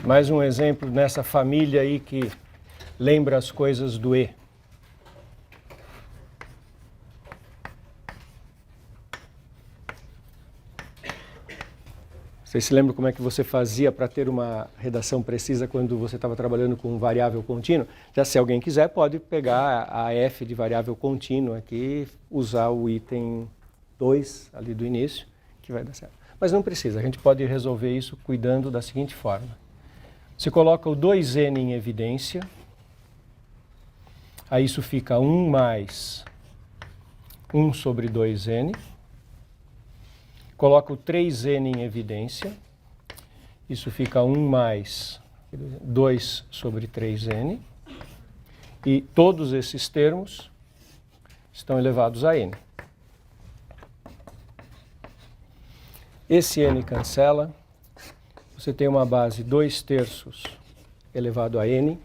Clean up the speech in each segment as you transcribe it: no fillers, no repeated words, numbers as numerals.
Mais um exemplo nessa família aí que lembra as coisas do E. Vocês se lembram como é que você fazia para ter uma redação precisa quando você estava trabalhando com variável contínua? Já se alguém quiser, pode pegar a f de variável contínua aqui, usar o item 2 ali do início, que vai dar certo. Mas não precisa, a gente pode resolver isso cuidando da seguinte forma. Você coloca o 2n em evidência, aí isso fica 1 mais 1 sobre 2n. Coloca o 3n em evidência, isso fica 1 mais 2 sobre 3n, e todos esses termos estão elevados a n. Esse n cancela, você tem uma base 2/3 elevado a n,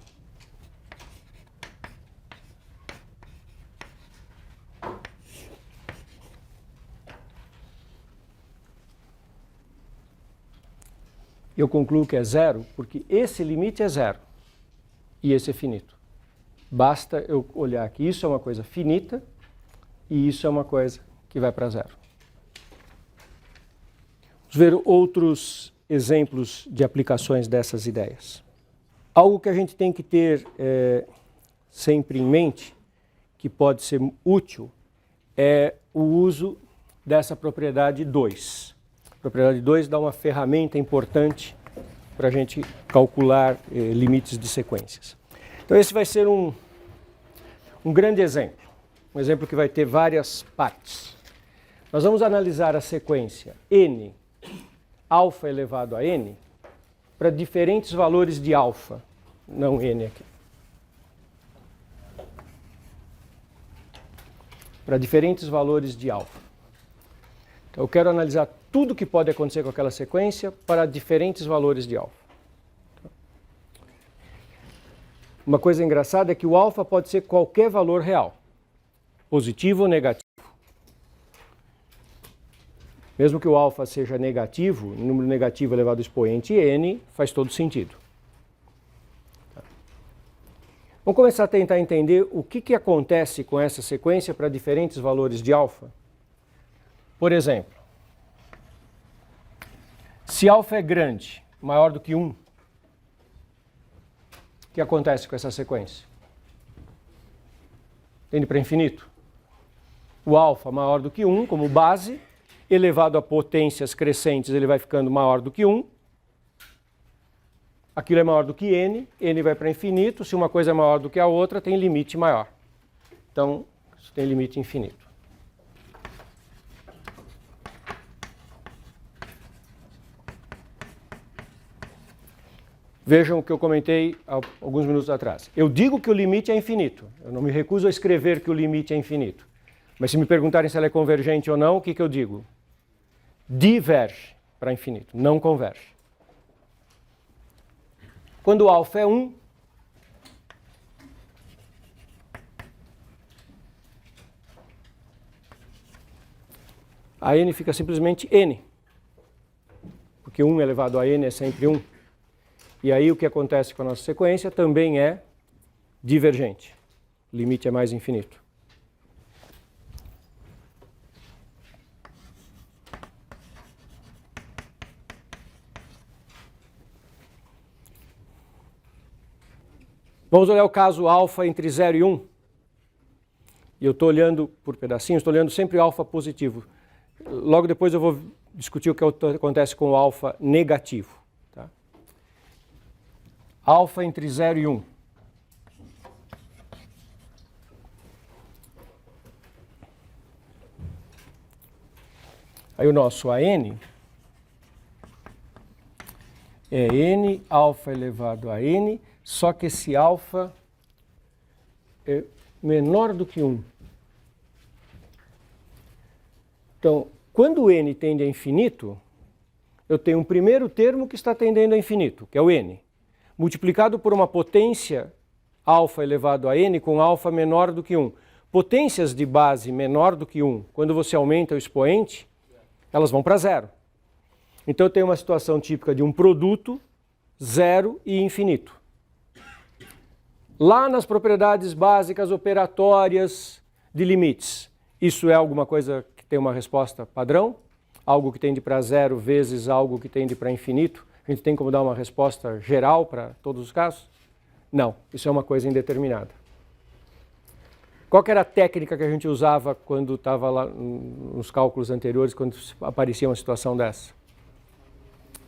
eu concluo que é zero, porque esse limite é zero e esse é finito. Basta eu olhar que isso é uma coisa finita e isso é uma coisa que vai para zero. Vamos ver outros exemplos de aplicações dessas ideias. Algo que a gente tem que ter sempre em mente, que pode ser útil, é o uso dessa propriedade 2. A propriedade 2 dá uma ferramenta importante para a gente calcular limites de sequências. Então esse vai ser um grande exemplo, um exemplo que vai ter várias partes. Nós vamos analisar a sequência n, alfa elevado a n, para diferentes valores de alfa, não n aqui. Para diferentes valores de alfa. Então eu quero analisar tudo que pode acontecer com aquela sequência para diferentes valores de alfa. Uma coisa engraçada é que o alfa pode ser qualquer valor real, positivo ou negativo. Mesmo que o alfa seja negativo, número negativo elevado ao expoente n, faz todo sentido. Vamos começar a tentar entender o que acontece com essa sequência para diferentes valores de alfa. Por exemplo, se alfa é grande, maior do que 1, o que acontece com essa sequência? Tende para infinito. O alfa maior do que 1 como base, elevado a potências crescentes, ele vai ficando maior do que 1. Aquilo é maior do que n vai para infinito. Se uma coisa é maior do que a outra, tem limite maior. Então, isso tem limite infinito. Vejam o que eu comentei há alguns minutos atrás. Eu digo que o limite é infinito. Eu não me recuso a escrever que o limite é infinito. Mas se me perguntarem se ela é convergente ou não, o que eu digo? Diverge para infinito, não converge. Quando o alfa é 1, a n fica simplesmente n. Porque 1 elevado a n é sempre 1. E aí o que acontece com a nossa sequência também é divergente. O limite é mais infinito. Vamos olhar o caso alfa entre 0 e 1. E eu estou olhando por pedacinhos, estou olhando sempre o alfa positivo. Logo depois eu vou discutir o que acontece com o alfa negativo. Tá? Alfa entre 0 e 1. Aí o nosso AN é n alfa elevado a n, só que esse alfa é menor do que 1. Então, quando n tende a infinito, eu tenho um primeiro termo que está tendendo a infinito, que é o n, multiplicado por uma potência alfa elevado a n com alfa menor do que 1. Potências de base menor do que 1, quando você aumenta o expoente, elas vão para zero. Então eu tenho uma situação típica de um produto zero e infinito. Lá nas propriedades básicas operatórias de limites, isso é alguma coisa que tem uma resposta padrão? Algo que tende para zero vezes algo que tende para infinito? A gente tem como dar uma resposta geral para todos os casos? Não, isso é uma coisa indeterminada. Qual que era a técnica que a gente usava quando estava lá nos cálculos anteriores, quando aparecia uma situação dessa?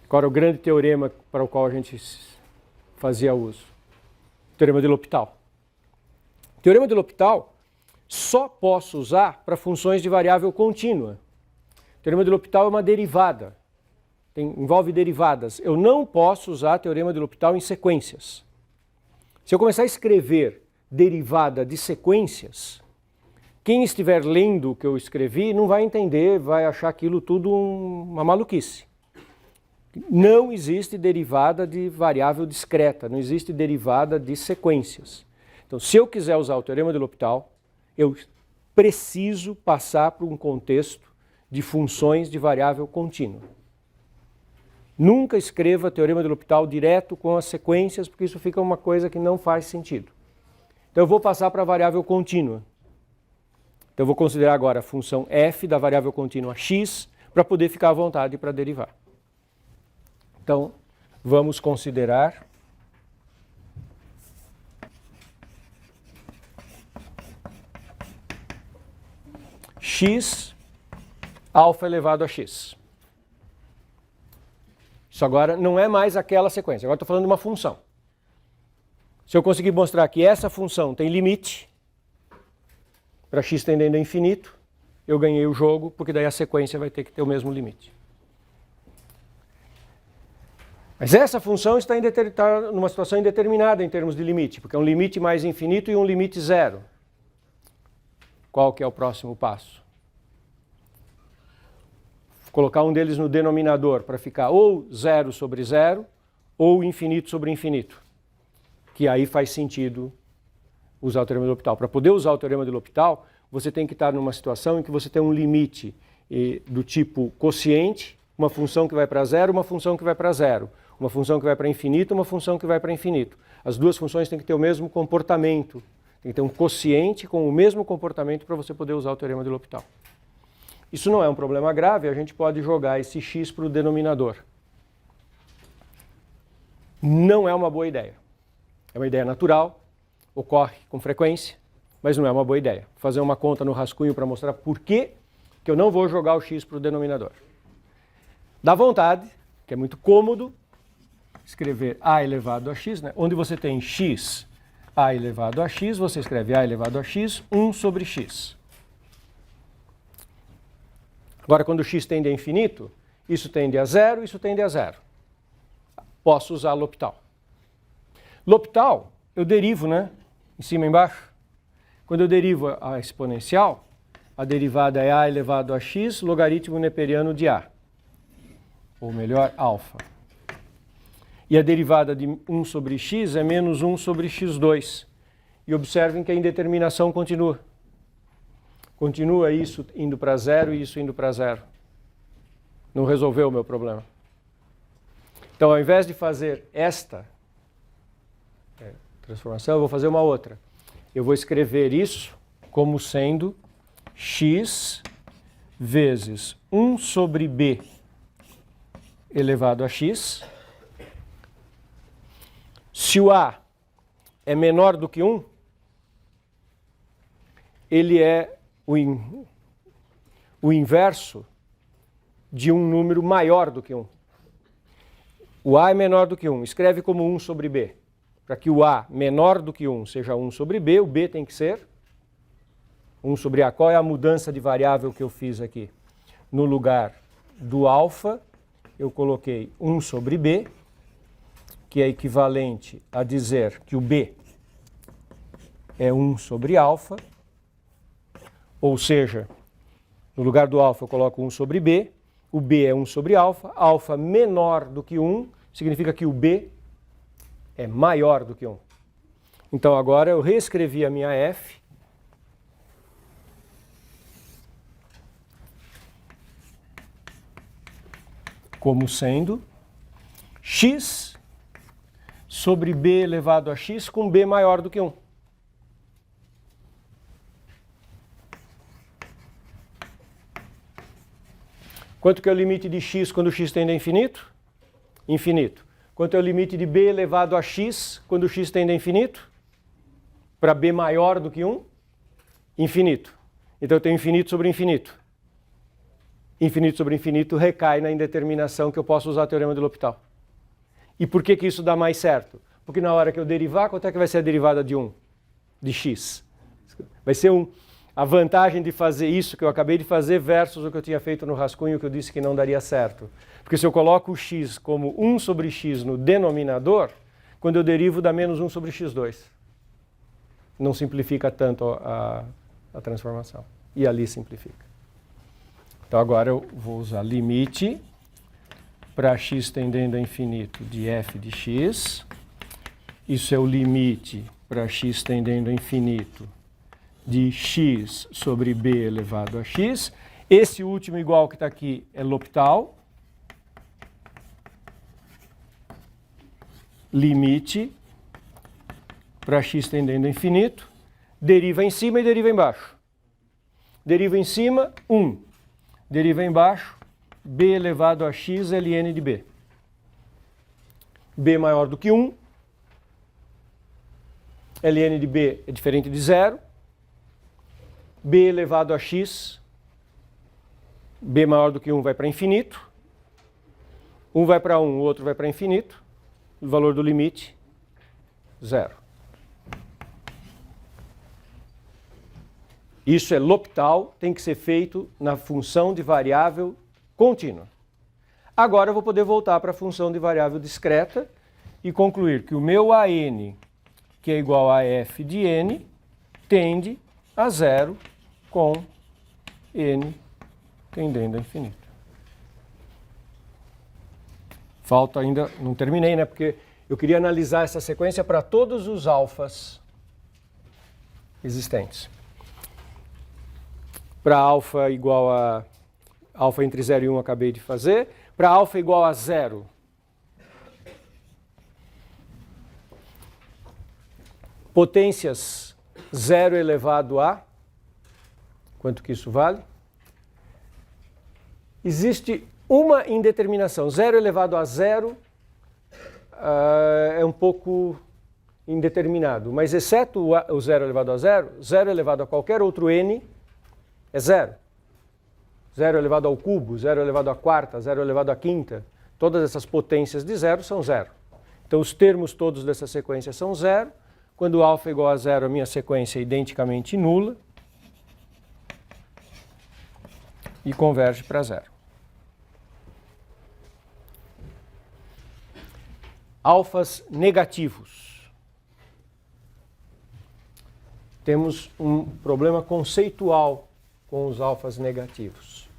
Qual era o grande teorema para o qual a gente fazia uso? O teorema de L'Hopital. O teorema de L'Hopital só posso usar para funções de variável contínua. O teorema de L'Hopital é uma derivada, envolve derivadas. Eu não posso usar o teorema de L'Hopital em sequências. Se eu começar a escrever derivada de sequências, quem estiver lendo o que eu escrevi não vai entender, vai achar aquilo tudo uma maluquice. Não existe derivada de variável discreta, não existe derivada de sequências. Então, se eu quiser usar o teorema de L'Hopital, eu preciso passar por um contexto de funções de variável contínua. Nunca escreva teorema de L'Hopital direto com as sequências, porque isso fica uma coisa que não faz sentido. Então eu vou passar para a variável contínua. Então eu vou considerar agora a função f da variável contínua x para poder ficar à vontade para derivar. Então vamos considerar x alfa elevado a x. Isso agora não é mais aquela sequência, agora estou falando de uma função. Se eu conseguir mostrar que essa função tem limite, para x tendendo a infinito, eu ganhei o jogo, porque daí a sequência vai ter que ter o mesmo limite. Mas essa função está numa situação indeterminada em termos de limite, porque é um limite mais infinito e um limite zero. Qual que é o próximo passo? Colocar um deles no denominador para ficar ou zero sobre zero ou infinito sobre infinito. Que aí faz sentido usar o teorema de L'Hopital. Para poder usar o teorema de L'Hopital, você tem que estar numa situação em que você tem um limite do tipo quociente, uma função que vai para zero, uma função que vai para zero, uma função que vai para infinito, uma função que vai para infinito. As duas funções têm que ter o mesmo comportamento, tem que ter um quociente com o mesmo comportamento para você poder usar o teorema de L'Hopital. Isso não é um problema grave, a gente pode jogar esse x para o denominador. Não é uma boa ideia. É uma ideia natural, ocorre com frequência, mas não é uma boa ideia. Vou fazer uma conta no rascunho para mostrar por que eu não vou jogar o x para o denominador. Dá vontade, que é muito cômodo, escrever a elevado a x, né? Onde você tem x a elevado a x, você escreve a elevado a x, 1 sobre x. Agora, quando x tende a infinito, isso tende a zero, isso tende a zero. Posso usar L'Hopital. L'Hopital, eu derivo, né? Em cima e embaixo. Quando eu derivo a exponencial, a derivada é a elevado a x, logaritmo neperiano de a. Ou melhor, alfa. E a derivada de 1 sobre x é menos 1 sobre x2. E observem que a indeterminação continua. Continua isso indo para zero e isso indo para zero. Não resolveu o meu problema. Então, ao invés de fazer esta transformação, eu vou fazer uma outra. Eu vou escrever isso como sendo x vezes 1 sobre b elevado a x. Se o a é menor do que 1, ele é o inverso de um número maior do que 1. O a é menor do que 1, escreve como 1 sobre b. Para que o a menor do que 1 seja 1 sobre b, o b tem que ser 1 sobre a. Qual é a mudança de variável que eu fiz aqui? No lugar do alfa, eu coloquei 1 sobre b, que é equivalente a dizer que o b é 1 sobre alfa, ou seja, no lugar do alfa eu coloco 1 sobre b, o b é 1 sobre alfa menor do que 1, significa que o b é maior do que 1. Então agora eu reescrevi a minha f como sendo x sobre b elevado a x com b maior do que 1. Quanto que é o limite de x quando x tende a infinito? Infinito. Quanto é o limite de b elevado a x quando x tende a infinito? Para b maior do que 1? Infinito. Então eu tenho infinito sobre infinito. Infinito sobre infinito recai na indeterminação que eu posso usar o teorema de L'Hopital. E por que isso dá mais certo? Porque na hora que eu derivar, quanto é que vai ser a derivada de 1? De x. Vai ser a vantagem de fazer isso que eu acabei de fazer versus o que eu tinha feito no rascunho que eu disse que não daria certo. Porque se eu coloco o x como 1 sobre x no denominador, quando eu derivo dá menos 1 sobre x2. Não simplifica tanto a transformação. E ali simplifica. Então agora eu vou usar limite para x tendendo a infinito de f de x. Isso é o limite para x tendendo a infinito de x sobre b elevado a x. Esse último igual que está aqui é L'Hopital. Limite para x tendendo a infinito. Deriva em cima e deriva embaixo. Deriva em cima, 1. Deriva embaixo, b elevado a x ln de b. b maior do que 1. ln de b é diferente de 0. b elevado a x, b maior do que 1 vai para infinito. Um vai para 1, o outro vai para infinito. O valor do limite, 0. Isso é L'Hopital, tem que ser feito na função de variável contínua. Agora eu vou poder voltar para a função de variável discreta e concluir que o meu AN, que é igual a f de n, tende a 0 com n tendendo a infinito. Falta ainda, não terminei, né? Porque eu queria analisar essa sequência para todos os alfas existentes. Para alfa igual a alfa entre 0 e 1 acabei de fazer. Para alfa igual a 0, potências 0 elevado a, quanto que isso vale? Existe uma indeterminação. 0 elevado a 0 é um pouco indeterminado, mas exceto o 0 elevado a 0, 0 elevado a qualquer outro n é 0. 0 elevado ao cubo, 0 elevado à quarta, 0 elevado à quinta, todas essas potências de 0 são 0. Então os termos todos dessa sequência são 0. Quando alfa é igual a 0, a minha sequência é identicamente nula e converge para 0. Alfas negativos. Temos um problema conceitual com os alfas negativos.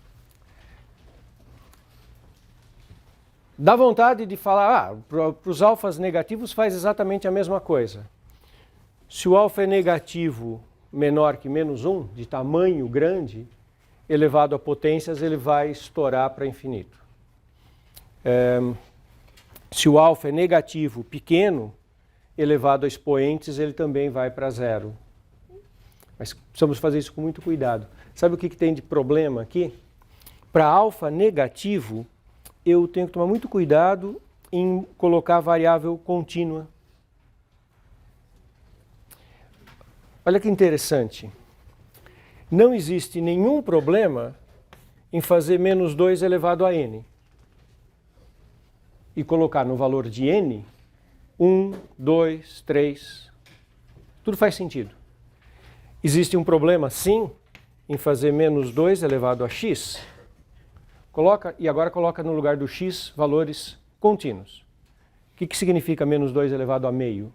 Dá vontade de falar, para os alfas negativos faz exatamente a mesma coisa. Se o alfa é negativo menor que menos 1, de tamanho grande, elevado a potências, ele vai estourar para infinito. Se o alfa é negativo pequeno, elevado a expoentes, ele também vai para 0. Mas precisamos fazer isso com muito cuidado. Sabe o que tem de problema aqui? Para alfa negativo, eu tenho que tomar muito cuidado em colocar variável contínua. Olha que interessante. Não existe nenhum problema em fazer menos 2 elevado a n e colocar no valor de n 1, 2, 3. Tudo faz sentido. Existe um problema, sim, em fazer menos 2 elevado a x. E agora coloca no lugar do x valores contínuos. O que significa menos 2 elevado a meio?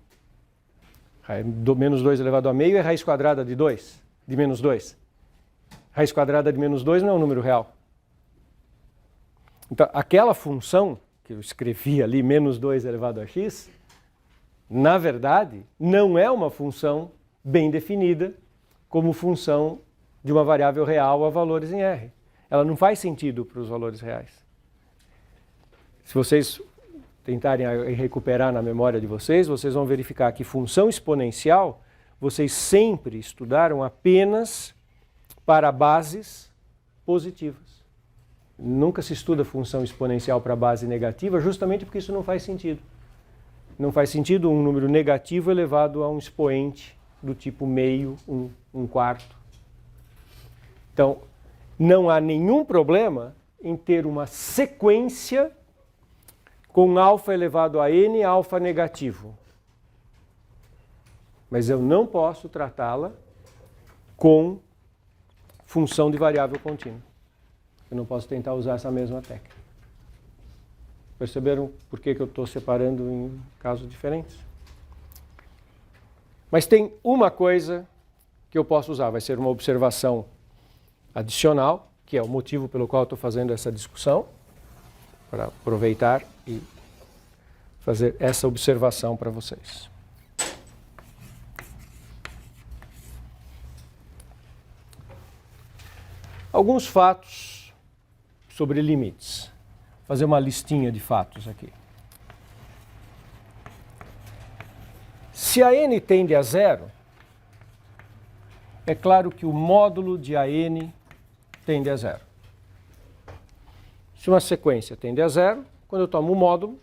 Menos 2 elevado a meio é raiz quadrada de 2, de menos 2. Raiz quadrada de menos 2 não é um número real. Então, aquela função que eu escrevi ali, menos 2 elevado a x, na verdade, não é uma função bem definida como função de uma variável real a valores em R. Ela não faz sentido para os valores reais. Se vocês tentarem recuperar na memória de vocês, vocês vão verificar que função exponencial, vocês sempre estudaram apenas para bases positivas. Nunca se estuda função exponencial para base negativa, justamente porque isso não faz sentido. Não faz sentido um número negativo elevado a um expoente do tipo meio, um quarto. Então, não há nenhum problema em ter uma sequência com alfa elevado a n, alfa negativo. Mas eu não posso tratá-la com função de variável contínua. Eu não posso tentar usar essa mesma técnica. Perceberam por que eu estou separando em casos diferentes? Mas tem uma coisa que eu posso usar, vai ser uma observação adicional, que é o motivo pelo qual eu estou fazendo essa discussão, para aproveitar e fazer essa observação para vocês. Alguns fatos sobre limites. Vou fazer uma listinha de fatos aqui. Se a n tende a zero, é claro que o módulo de AN tende a zero. Se uma sequência tende a zero, quando eu tomo o módulo,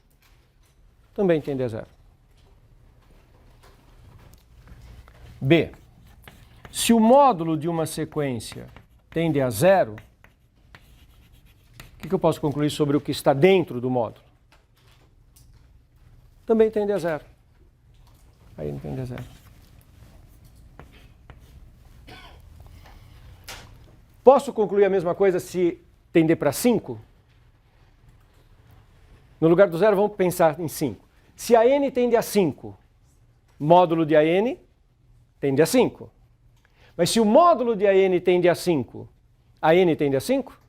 também tende a zero. B. Se o módulo de uma sequência tende a zero, o que eu posso concluir sobre o que está dentro do módulo? Também tende a zero. Aí não tende a zero. Posso concluir a mesma coisa se tender para 5? No lugar do zero, vamos pensar em 5. Se a n tende a 5, módulo de AN tende a 5. Mas se o módulo de AN tende a 5, AN tende a 5?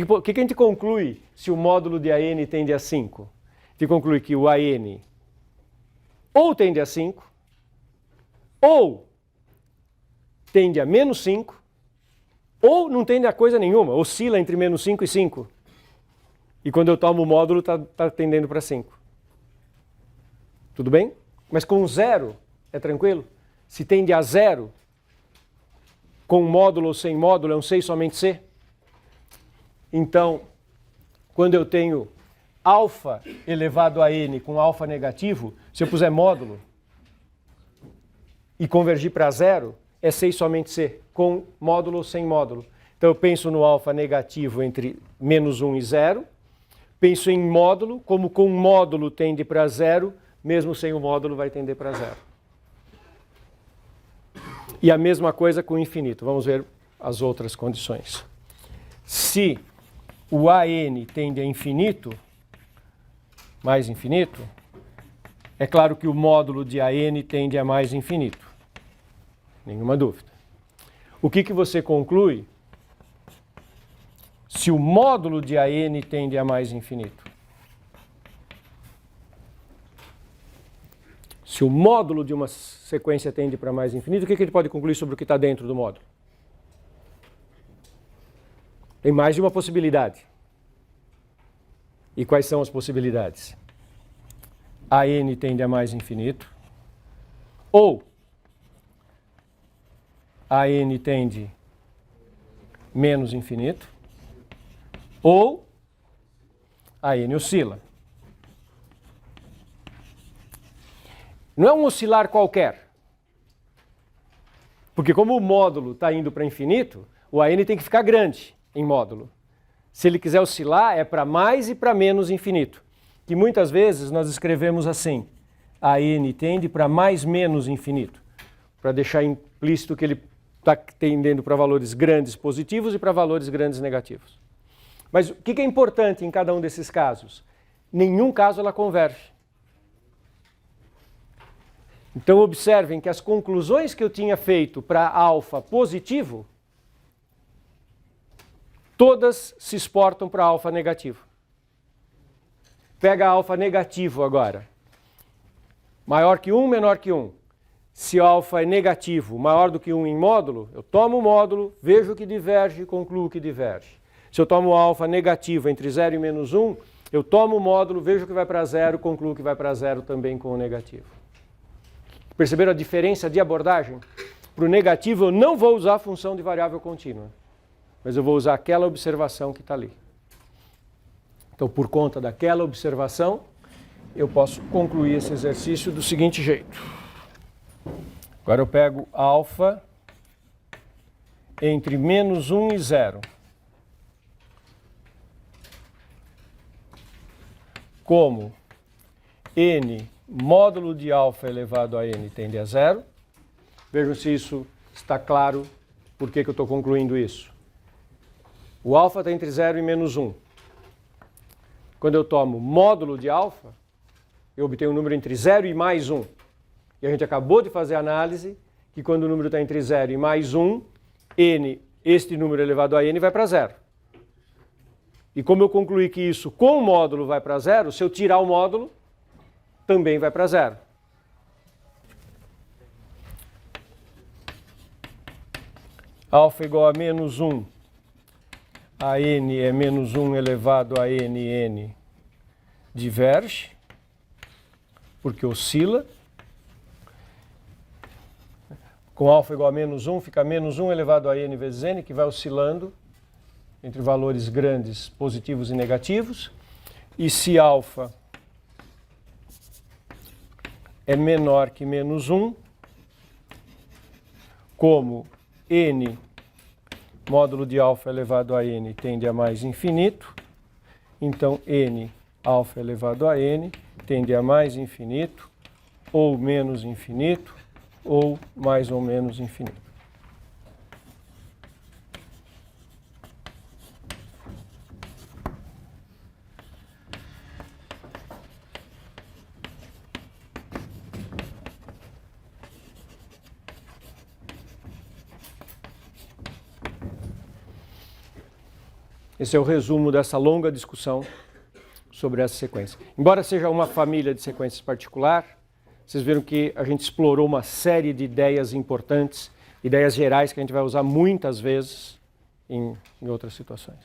O que a gente conclui se o módulo de AN tende a 5? A gente conclui que o AN ou tende a 5, ou tende a menos 5, ou não tende a coisa nenhuma, oscila entre menos 5 e 5. E quando eu tomo o módulo, está tendendo para 5. Tudo bem? Mas com zero, é tranquilo? Se tende a zero, com módulo ou sem módulo, é um C somente C. Então, quando eu tenho alfa elevado a n com alfa negativo, se eu puser módulo e convergir para zero, é C somente C, com módulo ou sem módulo. Então eu penso no alfa negativo entre menos 1 e 0, penso em módulo, como com módulo tende para zero, mesmo sem o módulo vai tender para zero. E a mesma coisa com o infinito. Vamos ver as outras condições. Se o AN tende a infinito, mais infinito, é claro que o módulo de AN tende a mais infinito. Nenhuma dúvida. O que você conclui se o módulo de AN tende a mais infinito? Se o módulo de uma sequência tende para mais infinito, o que a gente pode concluir sobre o que está dentro do módulo? Tem mais de uma possibilidade. E quais são as possibilidades? AN tende a mais infinito, ou AN tende menos infinito, ou AN oscila. Não é um oscilar qualquer. Porque como o módulo está indo para infinito, o AN tem que ficar grande em módulo. Se ele quiser oscilar, é para mais e para menos infinito. Que muitas vezes nós escrevemos assim, AN tende para mais menos infinito, para deixar implícito que ele está tendendo para valores grandes positivos e para valores grandes negativos. Mas o que é importante em cada um desses casos? Nenhum caso ela converge. Então observem que as conclusões que eu tinha feito para alfa positivo, todas se exportam para alfa negativo. Pega alfa negativo agora. Maior que 1, menor que 1. Se alfa é negativo, maior do que 1 em módulo, eu tomo o módulo, vejo que diverge e concluo que diverge. Se eu tomo alfa negativo entre 0 e menos 1, Eu tomo o módulo, vejo que vai para zero, concluo que vai para zero também com o negativo. Perceberam a diferença de abordagem? Para o negativo eu não vou usar a função de variável contínua, mas eu vou usar aquela observação que está ali. Então, por conta daquela observação, eu posso concluir esse exercício do seguinte jeito. Agora eu pego alfa entre menos 1 e 0. Como n módulo de alfa elevado a n tende a 0. Vejam se isso está claro, por que eu estou concluindo isso. O alfa está entre 0 e menos 1. Quando eu tomo módulo de alfa, eu obtenho um número entre 0 e mais 1. E a gente acabou de fazer a análise que quando o número está entre 0 e mais 1, n, este número elevado a n, vai para 0. E como eu concluí que isso com o módulo vai para 0, se eu tirar o módulo, também vai para 0. Alfa igual a menos 1, a n é menos 1 elevado a n diverge, porque oscila. Com alfa igual a menos 1, fica menos 1 elevado a n vezes n, que vai oscilando entre valores grandes, positivos e negativos. E se alfa é menor que menos 1, como n módulo de alfa elevado a n tende a mais infinito, então n alfa elevado a n tende a mais infinito, ou menos infinito, ou mais ou menos infinito. Esse é o resumo dessa longa discussão sobre essa sequência. Embora seja uma família de sequências particular, vocês viram que a gente explorou uma série de ideias importantes, ideias gerais que a gente vai usar muitas vezes em outras situações.